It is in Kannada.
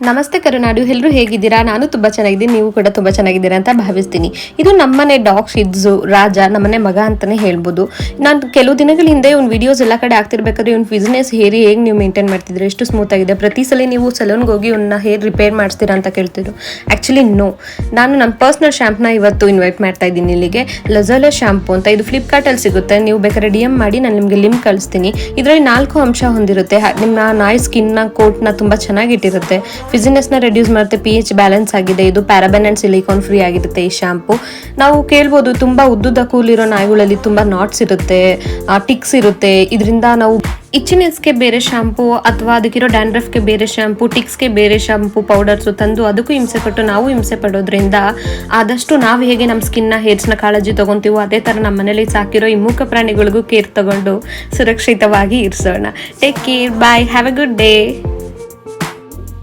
ನಮಸ್ತೆ ಕರುನಾಡು, ಎಲ್ಲರೂ ಹೇಗಿದ್ದೀರಾ? ನಾನು ತುಂಬ ಚೆನ್ನಾಗಿದ್ದೀನಿ, ನೀವು ಕೂಡ ತುಂಬ ಚೆನ್ನಾಗಿದ್ದೀರಾ ಅಂತ ಭಾವಿಸ್ತೀನಿ. ಇದು ನಮ್ಮನೆ ಡಾಗ್ ಶಿಡ್ಸು ರಾಜ, ನಮ್ಮನೆ ಮಗ ಅಂತಲೇ ಹೇಳ್ಬೋದು. ನಾನು ಕೆಲವು ದಿನಗಳ ಹಿಂದೆ ಇವ್ನ ವಿಡಿಯೋಸ್ ಎಲ್ಲ ಕಡೆ ಆಗ್ತಿರ್ಬೇಕಾದ್ರೆ ಇವ್ನ ಬಿಸ್ನೆಸ್ ಹೇರಿ ಹೇಗೆ ನೀವು ಮೇಂಟೈನ್ ಮಾಡ್ತಿದ್ರೆ, ಎಷ್ಟು ಸ್ಮೂತ್ ಆಗಿದೆ, ಪ್ರತಿ ಸಲ ನೀವು ಸಲೂನ್ಗೆ ಹೋಗಿ ಇವನ್ನ ಹೇರ್ ರಿಪೇರ್ ಮಾಡಿಸ್ತೀರಾ ಅಂತ ಕೇಳ್ತಿದ್ರು. ಆ್ಯಕ್ಚುಲಿ ನೋ, ನಾನು ನನ್ನ ಪರ್ಸ್ನಲ್ ಶ್ಯಾಂಪ್ನ ಇವತ್ತು ಇನ್ವೈಟ್ ಮಾಡ್ತಾ ಇದ್ದೀನಿ ಇಲ್ಲಿಗೆ. ಲಜಾಲೆ ಶ್ಯಾಂಪು ಅಂತ, ಇದು ಫ್ಲಿಪ್ಕಾರ್ಟಲ್ಲಿ ಸಿಗುತ್ತೆ. ನೀವು ಬೇಕಾದ್ರೆ DM ಮಾಡಿ, ನಾನು ನಿಮಗೆ ಲಿಂಕ್ ಕಳಿಸ್ತೀನಿ. ಇದರಲ್ಲಿ 4 ಅಂಶ ಹೊಂದಿರುತ್ತೆ. ನಿಮ್ಮ ನಾಯಿ ಸ್ಕಿನ್ನ ಕೋಟ್ನ ತುಂಬ ಚೆನ್ನಾಗಿಟ್ಟಿರುತ್ತೆ, ಫಿಸಿನೆಸ್ನ ರೆಡ್ಯೂಸ್ ಮಾಡುತ್ತೆ, pH ಬ್ಯಾಲೆನ್ಸ್ ಆಗಿದೆ, ಇದು ಪ್ಯಾರಾಬೆನ್ ಆ್ಯಂಡ್ ಸಿಲಿಕಾನ್ ಫ್ರೀ ಆಗಿರುತ್ತೆ ಈ ಶಾಂಪು. ನಾವು ಕೇಳ್ಬೋದು, ತುಂಬ ಉದ್ದುದ ಕೂಲಿರೋ ನಾಯಿಗಳಲ್ಲಿ ತುಂಬ ನಾಟ್ಸ್ ಇರುತ್ತೆ, ಟಿಕ್ಸ್ ಇರುತ್ತೆ. ಇದರಿಂದ ನಾವು ಇಚ್ಚಿನೆಸ್ಗೆ ಬೇರೆ ಶಾಂಪು ಅಥವಾ ಅದಕ್ಕಿರೋ ಡ್ಯಾಂಡ್ರಫ್ಗೆ ಬೇರೆ ಶಾಂಪು, ಟಿಕ್ಸ್ಗೆ ಬೇರೆ ಶಾಂಪು ಪೌಡರ್ಸು ತಂದು ಅದಕ್ಕೂ ಹಿಂಸೆ ಪಟ್ಟು ನಾವು ಹಿಂಸೆ ಪಡೋದ್ರಿಂದ ಆದಷ್ಟು ನಾವು ಹೇಗೆ ನಮ್ಮ ಸ್ಕಿನ್ನ ಹೇರ್ಸ್ನ ಕಾಳಜಿ ತೊಗೊತೀವೋ ಅದೇ ಥರ ನಮ್ಮ ಮನೇಲಿ ಸಾಕಿರೋ ಈ ಮೂಕ ಪ್ರಾಣಿಗಳಿಗೂ ಕೇರ್ ತಗೊಂಡು ಸುರಕ್ಷಿತವಾಗಿ ಇರಿಸೋಣ. Take care, bye, have a good day.